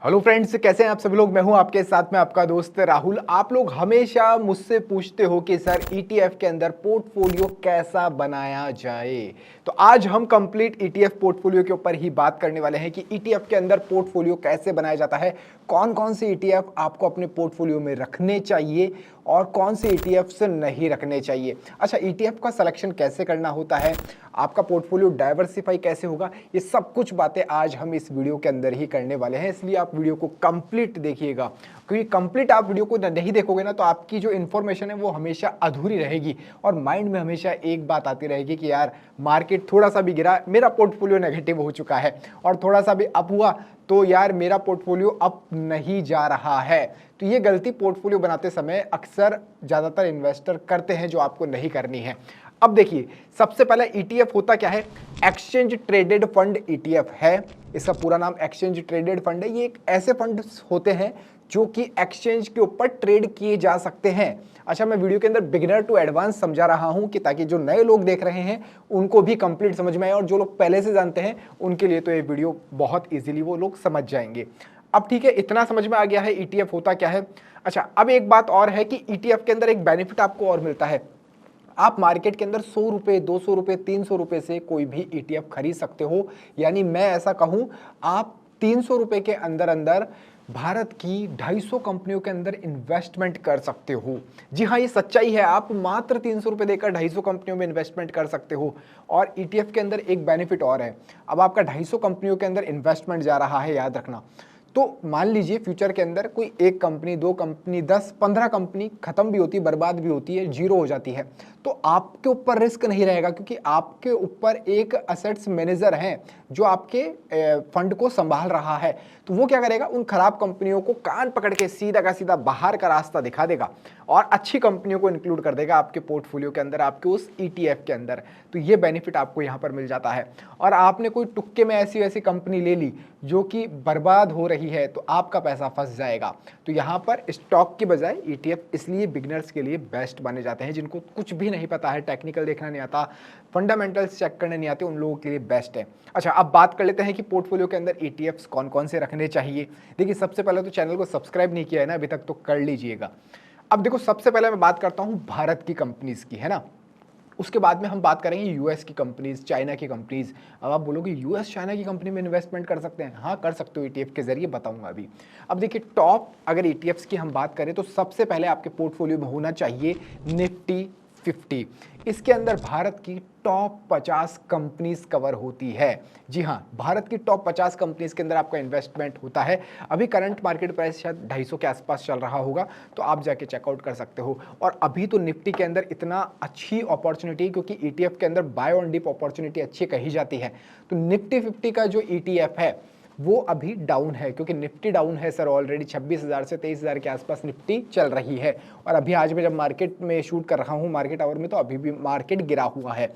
Hello friends, कैसे हैं आप सभी लोग। मैं हूं आपके साथ में आपका दोस्त राहुल। आप लोग हमेशा मुझसे पूछते हो कि सर ईटीएफ के अंदर पोर्टफोलियो कैसा बनाया जाए। तो आज हम कंप्लीट ईटीएफ पोर्टफोलियो के ऊपर ही बात करने वाले हैं कि ईटीएफ के अंदर पोर्टफोलियो कैसे बनाया जाता है, कौन कौन से ईटीएफ आपको अपने पोर्टफोलियो में रखने चाहिए और कौन से ईटीएफ से नहीं रखने चाहिए। अच्छा, ईटीएफ का सिलेक्शन कैसे करना होता है, आपका पोर्टफोलियो डाइवर्सिफाई कैसे होगा, ये सब कुछ बातें आज हम इस वीडियो के अंदर ही करने वाले हैं। इसलिए आप वीडियो को कंप्लीट देखिएगा, क्योंकि कंप्लीट आप वीडियो को नहीं देखोगे ना तो आपकी जो इन्फॉर्मेशन है वो हमेशा अधूरी रहेगी और माइंड में हमेशा एक बात आती रहेगी कि यार मार्केट थोड़ा सा भी गिरा, मेरा पोर्टफोलियो नेगेटिव हो चुका है, और थोड़ा सा भी अप हुआ तो यार मेरा पोर्टफोलियो अप नहीं जा रहा है। तो ये गलती पोर्टफोलियो बनाते समय अक्सर ज़्यादातर इन्वेस्टर करते हैं, जो आपको नहीं करनी है। अब देखिए, सबसे पहले ईटीएफ होता क्या है। एक्सचेंज ट्रेडेड फंड ईटीएफ है। इसका पूरा नाम एक्सचेंज ट्रेडेड फंड है। ये एक ऐसे फंड होते हैं जो कि एक्सचेंज के ऊपर ट्रेड किए जा सकते हैं। अच्छा, मैं वीडियो के अंदर बिगिनर टू एडवांस समझा रहा हूं कि ताकि जो नए लोग देख रहे हैं उनको भी कंप्लीट समझ में आए, और जो लोग पहले से जानते हैं उनके लिए तो ये वीडियो बहुत इजीली वो लोग समझ जाएंगे। अब ठीक है, इतना समझ में आ गया है ईटीएफ होता क्या है। अच्छा, अब एक बात और है कि ईटीएफ के अंदर एक बेनिफिट आपको और मिलता है। आप मार्केट के अंदर 100 रुपए, 200 रुपए, 300 रुपए से कोई भी ईटीएफ खरीद सकते हो। यानी मैं ऐसा कहूं, आप 300 रुपए के अंदर अंदर भारत की 250 कंपनियों के अंदर इन्वेस्टमेंट कर सकते हो। जी हाँ, ये सच्चाई है। आप मात्र 300 रुपए देकर 250 कंपनियों में इन्वेस्टमेंट कर सकते हो। और ईटीएफ के अंदर एक बेनिफिट और है। अब आपका 250 कंपनियों के अंदर इन्वेस्टमेंट जा रहा है, याद रखना। तो मान लीजिए फ्यूचर के अंदर कोई एक कंपनी, दो कंपनी, 10, 15 कंपनी खत्म भी होती है, बर्बाद भी होती है, जीरो हो जाती है, तो आपके ऊपर रिस्क नहीं रहेगा, क्योंकि आपके ऊपर एक असेट्स मैनेजर है जो आपके फंड को संभाल रहा है। तो वो क्या करेगा, उन खराब कंपनियों को कान पकड़ के सीधा का सीधा बाहर का रास्ता दिखा देगा और अच्छी कंपनियों को इंक्लूड कर देगा आपके पोर्टफोलियो के अंदर, आपके उस ईटीएफ के अंदर। तो ये बेनिफिट आपको यहाँ पर मिल जाता है। और आपने कोई तुक्के में ऐसी वैसी कंपनी ले ली जो कि बर्बाद हो रही है तो आपका पैसा फंस जाएगा। तो यहाँ पर स्टॉक की बजाय ईटीएफ इसलिए बिगिनर्स के लिए बेस्ट माने जाते हैं, जिनको कुछ भी नहीं पता है, टेक्निकल देखना नहीं आता, फंडामेंटल्स चेक करने नहीं आते, उन लोगों के लिए बेस्ट है। अच्छा, अब बात कर लेते हैं कि पोर्टफोलियो के अंदर ईटीएफ्स कौन कौन से रखने चाहिए। देखिए, सबसे पहले तो चैनल को सब्सक्राइब नहीं किया है ना अभी तक, तो कर लीजिएगा। अब देखो, सबसे पहले मैं बात करता हूं भारत की कंपनीज की, है ना। उसके बाद में हम बात करेंगे यूएस की कंपनीज, चाइना की कंपनीज। अब आप बोलोगे यूएस चाइना की कंपनी में इन्वेस्टमेंट कर सकते हैं? हाँ, कर सकते हो, ईटीएफ के जरिए, बताऊंगा अभी। अब देखिए, टॉप अगर ईटीएफ्स की हम बात करें तो सबसे पहले आपके पोर्टफोलियो में होना चाहिए निफ्टी 50। इसके अंदर भारत की टॉप 50 कंपनीज कवर होती है। जी हाँ, भारत की टॉप 50 कंपनीज के अंदर आपका इन्वेस्टमेंट होता है। अभी करंट मार्केट प्राइस शायद 250 के आसपास चल रहा होगा, तो आप जाके चेकआउट कर सकते हो। और अभी तो निफ्टी के अंदर इतना अच्छी अपॉर्चुनिटी, क्योंकि ईटीएफ के अंदर बाय ऑन डिप अपॉर्चुनिटी अच्छी कही जाती है। तो निफ्टी 50 का जो ईटीएफ है वो अभी डाउन है, क्योंकि निफ्टी डाउन है सर। ऑलरेडी 26,000 से 23,000 के आसपास निफ्टी चल रही है। और अभी आज मैं जब मार्केट में शूट कर रहा हूँ, मार्केट आवर में, तो अभी भी मार्केट गिरा हुआ है।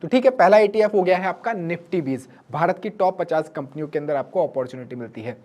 तो ठीक है, पहला ईटीएफ हो गया है आपका निफ्टी 20। भारत की टॉप 50 कंपनियों के अंदर आपको अपॉर्चुनिटी मिलती है।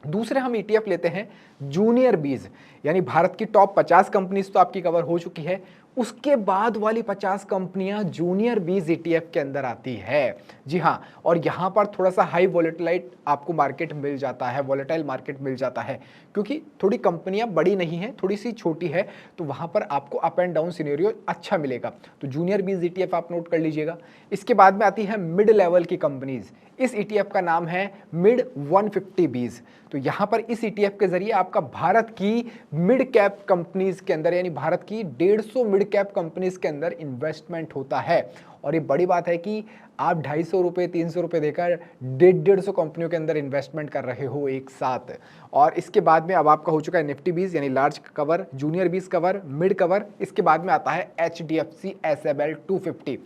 दूसरे हम ईटीएफ लेते हैं जूनियर 20, यानी भारत की टॉप 50 कंपनीज तो आपकी कवर हो चुकी है, उसके बाद वाली 50 कंपनियां जूनियर 20 ईटीएफ के अंदर आती है। जी हाँ, और यहां पर थोड़ा सा हाई वॉलेटाइल आपको मार्केट मिल जाता है, वॉलेटाइल मार्केट मिल जाता है, क्योंकि थोड़ी कंपनियां बड़ी नहीं है, थोड़ी सी छोटी है, तो वहां पर आपको अप एंड डाउन सिनेरियो अच्छा मिलेगा। तो जूनियर 20 ईटीएफ आप नोट कर लीजिएगा। इसके बाद में आती है मिड लेवल की कंपनीज। इस ईटीएफ का नाम है मिड 150 20। तो यहां पर इस ईटीएफ के जरिए आपका भारत की मिड कैप कंपनीज के अंदर, यानी भारत की 150 मिड कैप कंपनीज के अंदर इन्वेस्टमेंट होता है। और ये बड़ी बात है कि आप 250 रुपये, 300 रुपये देकर 150 कंपनियों के अंदर इन्वेस्टमेंट कर रहे हो एक साथ। और इसके बाद में अब आपका हो चुका है निफ्टी 20, यानी large cover, junior 20 cover, mid cover. इसके बाद में आता है एचडीएफसी एसएबएल 250,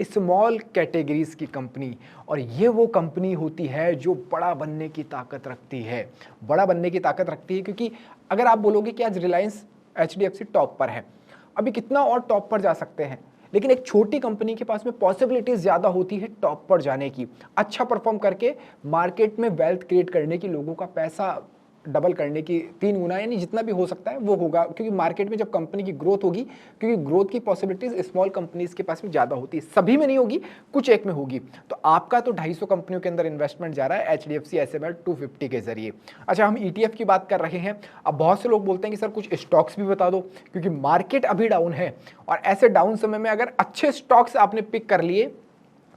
स्मॉल कैटेगरीज की कंपनी। और ये वो कंपनी होती है जो बड़ा बनने की ताकत रखती है, बड़ा बनने की ताकत रखती है। क्योंकि अगर आप बोलोगे कि आज रिलायंस, एचडीएफसी टॉप पर है, अभी कितना और टॉप पर जा सकते हैं, लेकिन एक छोटी कंपनी के पास में पॉसिबिलिटीज ज्यादा होती है टॉप पर जाने की, अच्छा परफॉर्म करके मार्केट में वेल्थ क्रिएट करने की, लोगों का पैसा डबल करने की, 3 गुना, यानी जितना भी हो सकता है वो होगा, क्योंकि मार्केट में जब कंपनी की ग्रोथ होगी, क्योंकि ग्रोथ की पॉसिबिलिटीज स्मॉल कंपनीज के पास में ज़्यादा होती है, सभी में नहीं होगी, कुछ एक में होगी। तो आपका तो 250 कंपनियों के अंदर इन्वेस्टमेंट जा रहा है HDFC SML 250 के जरिए। अच्छा, हम ETF की बात कर रहे हैं। अब बहुत से लोग बोलते हैं कि सर कुछ स्टॉक्स भी बता दो, क्योंकि मार्केट अभी डाउन है, और ऐसे डाउन समय में अगर अच्छे स्टॉक्स आपने पिक कर लिए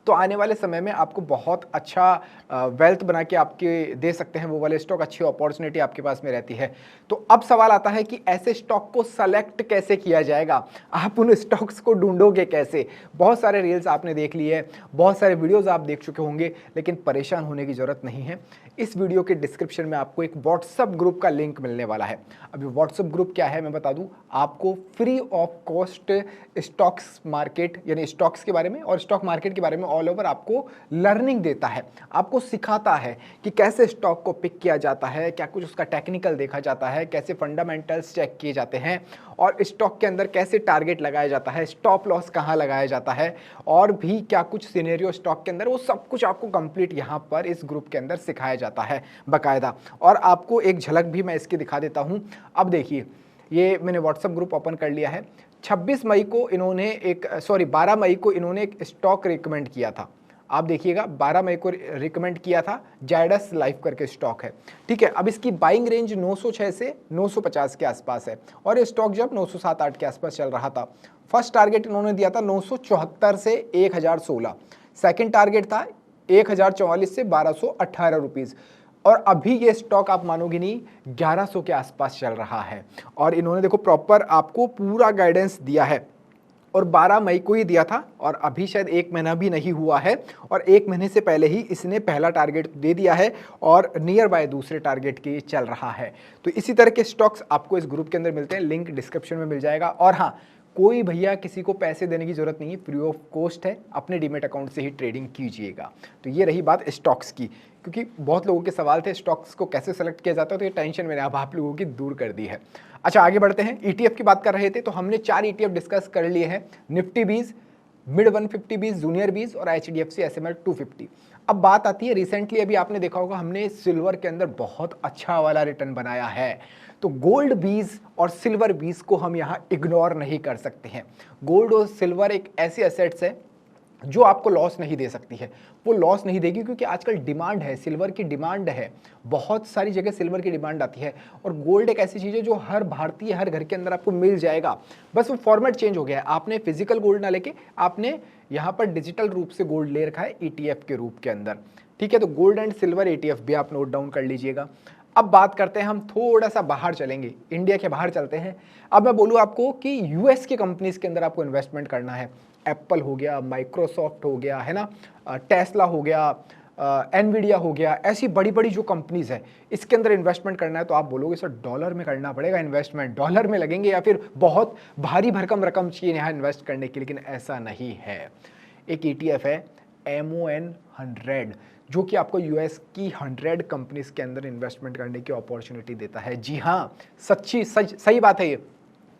तो आने वाले समय में आपको बहुत अच्छा वेल्थ बना के आपके दे सकते हैं वो वाले स्टॉक, अच्छी अपॉर्चुनिटी आपके पास में रहती है। तो अब सवाल आता है कि ऐसे स्टॉक को सेलेक्ट कैसे किया जाएगा, आप उन स्टॉक्स को ढूंढोगे कैसे। बहुत सारे रील्स आपने देख लिए, बहुत सारे वीडियोस आप देख चुके होंगे, लेकिन परेशान होने की जरूरत नहीं है। इस वीडियो के डिस्क्रिप्शन में आपको एक व्हाट्सएप ग्रुप का लिंक मिलने वाला है। अभी व्हाट्सएप ग्रुप क्या है मैं बता दूं, आपको free of cost stocks market, यानी स्टॉक्स के बारे में और स्टॉक मार्केट के बारे में ऑल ओवर आपको लर्निंग देता है, आपको सिखाता है कि कैसे स्टॉक को पिक किया जाता है, क्या कुछ उसका टेक्निकल देखा जाता है, कैसे फंडामेंटल्स चेक किए जाते हैं, और स्टॉक के अंदर कैसे टारगेट लगाया जाता है, स्टॉप लॉस कहाँ लगाया जाता है, और भी क्या कुछ सिनेरियो स्टॉक के अंदर, वो सब कुछ आपको कंप्लीट यहाँ पर इस ग्रुप के अंदर सिखाया जाता है बाकायदा। और आपको एक झलक भी मैं इसकी दिखा देता हूँ। अब देखिए, ये मैंने व्हाट्सएप ग्रुप ओपन कर लिया है। 26 मई को इन्होंने 12 मई को इन्होंने एक स्टॉक रिकमेंड किया था। आप देखिएगा, 12 मई को रिकमेंड किया था, जायडस लाइफ करके स्टॉक है, ठीक है। अब इसकी बाइंग रेंज 906 से 950 के आसपास है, और ये स्टॉक जब 907-8 के आसपास चल रहा था। फर्स्ट टारगेट इन्होंने दिया था 974 से 1016, सेकंड टारगेट था 1044 से 1218 रुपीज़, और अभी ये स्टॉक आप मानोगे नहीं 1100 के आसपास चल रहा है। और इन्होंने देखो प्रॉपर आपको पूरा गाइडेंस दिया है, और 12 मई को ही दिया था, और अभी शायद 1 महीना भी नहीं हुआ है, और 1 महीने से पहले ही इसने पहला टारगेट दे दिया है, और नियर बाय दूसरे टारगेट के चल रहा है। तो इसी तरह के स्टॉक्स आपको इस ग्रुप के अंदर मिलते हैं, लिंक डिस्क्रिप्शन में मिल जाएगा। और हाँ, कोई भैया किसी को पैसे देने की जरूरत नहीं है, फ्री ऑफ कॉस्ट है, अपने डीमेट अकाउंट से ही ट्रेडिंग कीजिएगा। तो ये रही बात स्टॉक्स की, क्योंकि बहुत लोगों के सवाल थे स्टॉक्स को कैसे सेलेक्ट किया जाता है, तो ये टेंशन मैंने अब आप लोगों की दूर कर दी है। अच्छा, आगे बढ़ते हैं। ETF की बात कर रहे थे, तो हमने 4 ETF डिस्कस कर लिए हैं, निफ्टी 20, मिड 150 20, जूनियर 20 और HDFC SML 250। अब बात आती है, रिसेंटली अभी आपने देखा होगा हमने सिल्वर के अंदर बहुत अच्छा वाला रिटर्न बनाया है, तो गोल्ड 20 और सिल्वर 20 को हम यहाँ इग्नोर नहीं कर सकते हैं। गोल्ड और सिल्वर एक ऐसी एसेट्स है जो आपको लॉस नहीं दे सकती है, वो लॉस नहीं देगी, क्योंकि आजकल डिमांड है, सिल्वर की डिमांड है, बहुत सारी जगह सिल्वर की डिमांड आती है। और गोल्ड एक ऐसी चीज़ है जो हर भारतीय, हर घर के अंदर आपको मिल जाएगा, बस वो फॉर्मेट चेंज हो गया है। आपने फिजिकल गोल्ड ना लेके आपने यहाँ पर डिजिटल रूप से गोल्ड ले रखा है ETF के रूप के अंदर, ठीक है। तो गोल्ड एंड सिल्वर ETF भी आप नोट डाउन कर लीजिएगा। अब बात करते हैं, हम थोड़ा सा बाहर चलेंगे, इंडिया के बाहर चलते हैं। अब मैं बोलूँ आपको कि US की कंपनीज के अंदर आपको इन्वेस्टमेंट करना है। एप्पल हो गया, माइक्रोसॉफ्ट हो गया, है ना, टेस्ला हो गया, एनवीडिया हो गया, ऐसी बड़ी बड़ी जो कंपनीज है इसके अंदर इन्वेस्टमेंट करना है, तो आप बोलोगे सर डॉलर में करना पड़ेगा इन्वेस्टमेंट, डॉलर में लगेंगे या फिर बहुत भारी भरकम रकम चाहिए यहाँ इन्वेस्ट करने के लिए, लेकिन ऐसा नहीं है। एक ETF है MON 100, जो कि आपको US की 100 कंपनीज के अंदर इन्वेस्टमेंट करने की अपॉर्चुनिटी देता है। जी हाँ, सही बात है ये।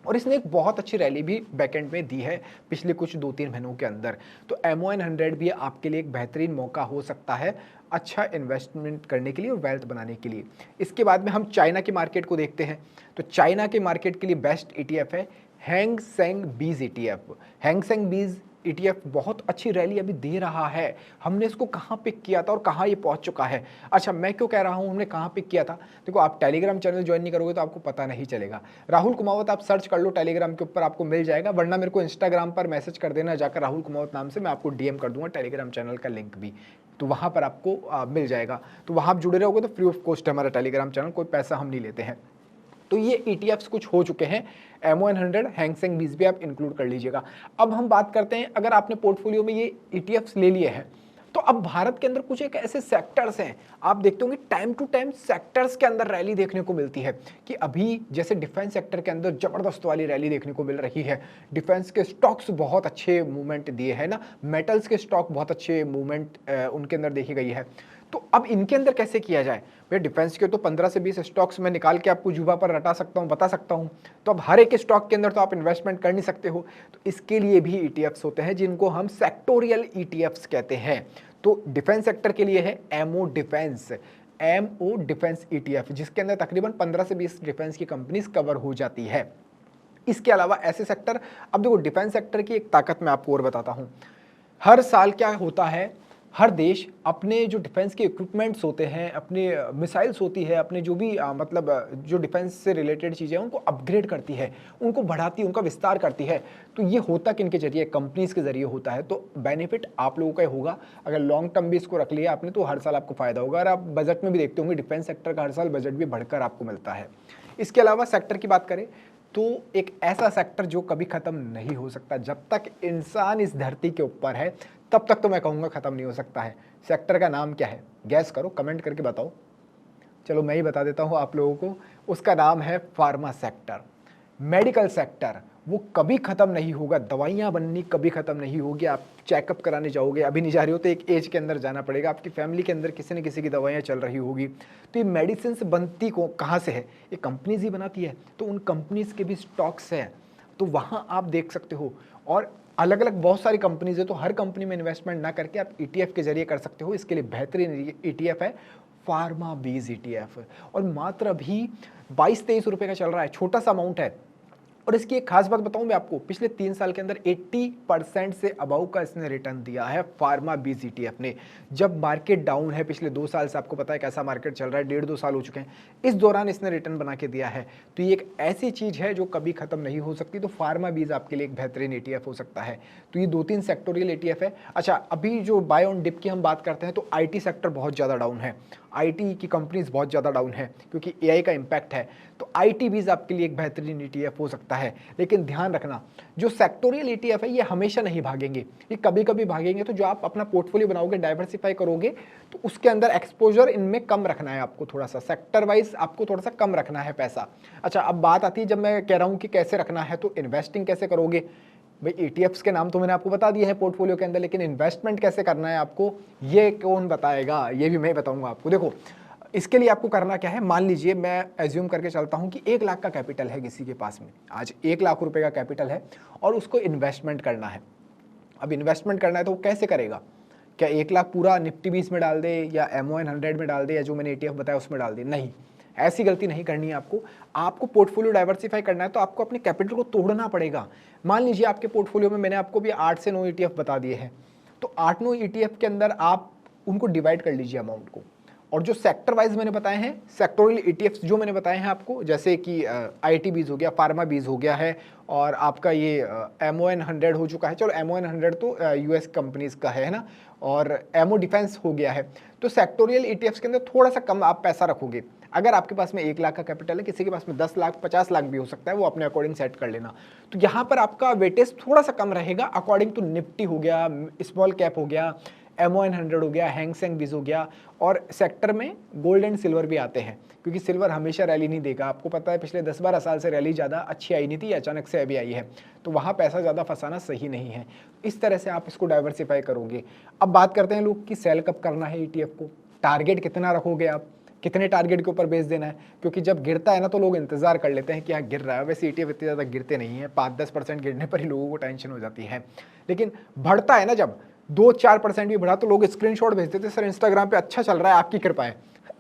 और इसने एक बहुत अच्छी रैली भी बैकएंड में दी है पिछले कुछ 2-3 महीनों के अंदर। तो MON 100 भी आपके लिए एक बेहतरीन मौका हो सकता है अच्छा इन्वेस्टमेंट करने के लिए और वेल्थ बनाने के लिए। इसके बाद में हम चाइना की मार्केट को देखते हैं, तो चाइना के मार्केट के लिए बेस्ट ETF है हैंग सेंग बीज ETF। हैंग सेंग बीज ETF बहुत अच्छी रैली अभी दे रहा है। हमने इसको कहाँ पिक किया था और कहाँ ये पहुँच चुका है। अच्छा, मैं क्यों कह रहा हूँ हमने कहाँ पिक किया था, देखो आप टेलीग्राम चैनल ज्वाइन नहीं करोगे तो आपको पता नहीं चलेगा। राहुल कुमावत आप सर्च कर लो टेलीग्राम के ऊपर, आपको मिल जाएगा, वरना मेरे को इंस्टाग्राम पर मैसेज कर देना जाकर राहुल कुमावत नाम से, मैं आपको DM कर दूंगा टेलीग्राम चैनल का लिंक भी, तो वहाँ पर आपको मिल जाएगा। तो वहाँ आप जुड़े रहोगे तो फ्री ऑफ कॉस्ट है हमारा टेलीग्राम चैनल, कोई पैसा हम नहीं लेते हैं। तो ये ETFs कुछ हो चुके हैं, MON 100, हैंग सेंग बीज भी आप इंक्लूड कर लीजिएगा। अब हम बात करते हैं, अगर आपने पोर्टफोलियो में ये ETFs ले लिए हैं, तो अब भारत के अंदर कुछ एक ऐसे सेक्टर्स हैं, आप देखते होंगे टाइम टू टाइम सेक्टर्स के अंदर रैली देखने को मिलती है, कि अभी जैसे डिफेंस सेक्टर के अंदर जबरदस्त वाली रैली देखने को मिल रही है। डिफेंस के स्टॉक्स बहुत अच्छे मूवमेंट दिए हैं ना, मेटल्स के स्टॉक बहुत अच्छे मूवमेंट उनके अंदर देखी गई है। तो अब इनके अंदर कैसे किया जाए भैया, डिफेंस के तो 15 से 20 स्टॉक्स में निकाल के आपको जुबा पर रटा सकता हूँ, बता सकता हूँ। तो अब हर एक स्टॉक के अंदर तो आप इन्वेस्टमेंट कर नहीं सकते हो, तो इसके लिए भी ETFs होते हैं जिनको हम सेक्टोरियल ETFs कहते हैं। तो डिफेंस सेक्टर के लिए है MO defence, MO defence ETF, जिसके अंदर तकरीबन 15 से 20 डिफेंस की कंपनीज कवर हो जाती है। इसके अलावा ऐसे सेक्टर, अब देखो डिफेंस सेक्टर की एक ताकत मैं आपको और बताता हूं। हर साल क्या होता है, हर देश अपने जो डिफेंस के इक्विपमेंट्स होते हैं, अपने मिसाइल्स होती है, अपने जो भी जो डिफेंस से रिलेटेड चीज़ें हैं उनको अपग्रेड करती है, उनको बढ़ाती है, उनका विस्तार करती है। तो ये होता किन के जरिए, कंपनीज के जरिए होता है। तो बेनिफिट आप लोगों का होगा, अगर लॉन्ग टर्म भी इसको रख लिया आपने तो हर साल आपको फायदा होगा। और आप बजट में भी देखते होंगे डिफेंस सेक्टर का हर साल बजट भी बढ़कर आपको मिलता है। इसके अलावा सेक्टर की बात करें तो एक ऐसा सेक्टर जो कभी खत्म नहीं हो सकता, जब तक इंसान इस धरती के ऊपर है तब तक तो मैं कहूंगा खत्म नहीं हो सकता है। सेक्टर का नाम क्या है, गैस करो, कमेंट करके बताओ। चलो मैं ही बता देता हूं आप लोगों को, उसका नाम है फार्मा सेक्टर। मेडिकल सेक्टर वो कभी खत्म नहीं होगा, दवाइयां बननी कभी खत्म नहीं होगी। आप चेकअप कराने जाओगे, अभी नहीं जा रही हो तो एक एज के अंदर जाना पड़ेगा, आपकी फैमिली के अंदर किसी न किसी की दवाइयां चल रही होगी। तो ये मेडिसिन बनती को कहाँ से है, ये कंपनीज ही बनाती है। तो उन कंपनीज के भी स्टॉक्स हैं, तो वहाँ आप देख सकते हो। और अलग अलग बहुत सारी कंपनीज है, तो हर कंपनी में इन्वेस्टमेंट ना करके आप ETF के जरिए कर सकते हो। इसके लिए बेहतरीन ETF है फार्मा बीज ETF, और मात्र अभी 22-23 रुपए का चल रहा है, छोटा सा अमाउंट है। और इसकी एक खास बात बताऊं मैं आपको, पिछले 3 साल के अंदर 80% से अबाउ का इसने रिटर्न दिया है फार्मा बीज ETF ने। जब मार्केट डाउन है, पिछले 2 साल से आपको पता है कैसा मार्केट चल रहा है, 1.5-2 साल हो चुके हैं, इस दौरान इसने रिटर्न बना के दिया है। तो ये एक ऐसी चीज है जो कभी खत्म नहीं हो सकती। तो फार्मा बीज आपके लिए एक बेहतरीन ETF हो सकता है। तो ये 2-3 सेक्टोरियल ETF है। अच्छा, अभी जो बाय ऑन डिप की हम बात करते हैं तो IT सेक्टर बहुत ज्यादा डाउन है, IT की कंपनीज बहुत ज़्यादा डाउन है क्योंकि AI का इम्पैक्ट है। तो IT बीज आपके लिए एक बेहतरीन ETF हो सकता है। लेकिन ध्यान रखना, जो सेक्टोरियल ETF है ये हमेशा नहीं भागेंगे, ये कभी कभी भागेंगे। तो जो आप अपना पोर्टफोलियो बनाओगे, डाइवर्सिफाई करोगे, तो उसके अंदर एक्सपोजर इनमें कम रखना है आपको, थोड़ा सा सेक्टर वाइज आपको थोड़ा सा कम रखना है पैसा। अच्छा, अब बात आती है, जब मैं कह रहा हूँ कि कैसे रखना है, तो इन्वेस्टिंग कैसे करोगे भाई। ETFs के नाम तो मैंने आपको बता दिए हैं पोर्टफोलियो के अंदर, लेकिन इन्वेस्टमेंट कैसे करना है आपको, ये कौन बताएगा, ये भी मैं बताऊंगा आपको। देखो, इसके लिए आपको करना क्या है, मान लीजिए मैं एज्यूम करके चलता हूं कि 1 लाख का कैपिटल है किसी के पास में, आज 1 लाख रुपए का कैपिटल है और उसको इन्वेस्टमेंट करना है। अब इन्वेस्टमेंट करना है तो वो कैसे करेगा, क्या 1 लाख पूरा निफ्टी 20 में डाल दे, या MON 100 में डाल दे, या जो मैंने ETF बताया उसमें डाल दे? नहीं, ऐसी गलती नहीं करनी है आपको। आपको पोर्टफोलियो डाइवर्सिफाई करना है तो आपको अपने कैपिटल को तोड़ना पड़ेगा। मान लीजिए आपके पोर्टफोलियो में मैंने आपको भी 8 से 9 ETF बता दिए हैं, तो 8-9 ETF के अंदर आप उनको डिवाइड कर लीजिए अमाउंट को। और जो सेक्टर वाइज मैंने बताए हैं, सेक्टोरियल ETFs जो मैंने बताए हैं आपको, जैसे कि IT बीज हो गया, फार्मा बीज हो गया है, और आपका ये MON 100 हो चुका है। चलो MON 100 तो US कंपनीज का है ना, और MO डिफेंस हो गया है। तो सेक्टोरियल ETFs के अंदर थोड़ा सा कम आप पैसा रखोगे। अगर आपके पास में 1 लाख का कैपिटल है, किसी के पास में 10 लाख 50 लाख भी हो सकता है, वो अपने अकॉर्डिंग सेट कर लेना। तो यहाँ पर आपका वेटेज थोड़ा सा कम रहेगा अकॉर्डिंग टू निफ्टी हो गया, स्मॉल कैप हो गया, MON 100 हो गया, हैंग सेंग बीज हो गया। और सेक्टर में गोल्ड एंड सिल्वर भी आते हैं, क्योंकि सिल्वर हमेशा रैली नहीं देगा। आपको पता है पिछले 10-12 साल से रैली ज़्यादा अच्छी आई नहीं थी, अचानक से अभी आई है, तो वहाँ पैसा ज़्यादा फंसाना सही नहीं है। इस तरह से आप इसको डाइवर्सिफाई करोगे। अब बात करते हैं लोग कि सेल कब करना है ETF को, टारगेट कितना रखोगे आप, कितने टारगेट के ऊपर बेच देना है। क्योंकि जब गिरता है ना तो लोग इंतजार कर लेते हैं कि हाँ गिर रहा है, वैसे ETF इतने ज़्यादा गिरते नहीं है, 5-10% गिरने पर ही लोगों को टेंशन हो जाती है। लेकिन बढ़ता है ना, जब 2-4% भी बढ़ा तो लोग स्क्रीनशॉट भेजते थे, सर इंस्टाग्राम पे अच्छा चल रहा है, आपकी कृपा है।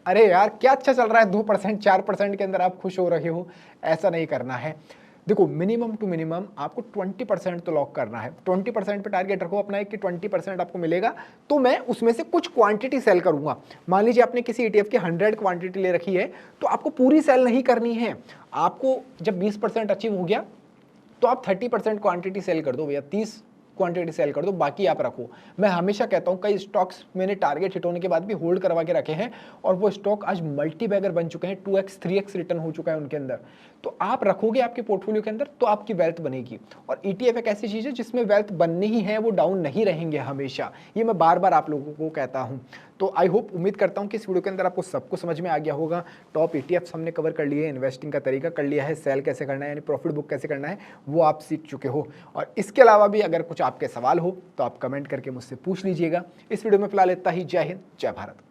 अरे यार क्या अच्छा चल रहा है, 2% 4% के अंदर आप खुश हो रहे हो, ऐसा नहीं करना है। देखो, मिनिमम टू मिनिमम आपको 20% तो लॉक करना है। 20% पे टारगेट रखो अपना, कि 20% आपको मिलेगा तो मैं उसमें से कुछ क्वांटिटी सेल करूंगा। मान लीजिए आपने किसी ETF की 100 क्वांटिटी ले रखी है, तो आपको पूरी सेल नहीं करनी है। आपको जब 20% अचीव हो गया तो आप 30% क्वांटिटी सेल कर दो भैया, 30 क्वांटिटी सेल कर दो, बाकी आप रखो। मैं हमेशा कहता हूं, कई स्टॉक्स मैंने टारगेट हिट होने के बाद भी होल्ड करवा के रखे हैं, और वो स्टॉक आज मल्टी बैगर बन चुके हैं, 2x 3x रिटर्न हो चुका है उनके अंदर। तो आप रखोगे आपके पोर्टफोलियो के अंदर तो आपकी वेल्थ बनेगी। और ETF एक ऐसी चीज है जिसमें वेल्थ बननी ही है, वो डाउन नहीं रहेंगे हमेशा, ये मैं बार बार आप लोगों को कहता हूं। तो आई होप, उम्मीद करता हूं कि इस वीडियो के अंदर आपको सब कुछ समझ में आ गया होगा। टॉप ETFs हमने कवर कर लिए, इन्वेस्टिंग का तरीका कर लिया है, सेल कैसे करना है यानी प्रॉफिट बुक कैसे करना है वो आप सीख चुके हो। और इसके अलावा भी अगर कुछ आपके सवाल हो तो आप कमेंट करके मुझसे पूछ लीजिएगा। इस वीडियो में फिलहाल इतना ही। जय हिंद, जय भारत।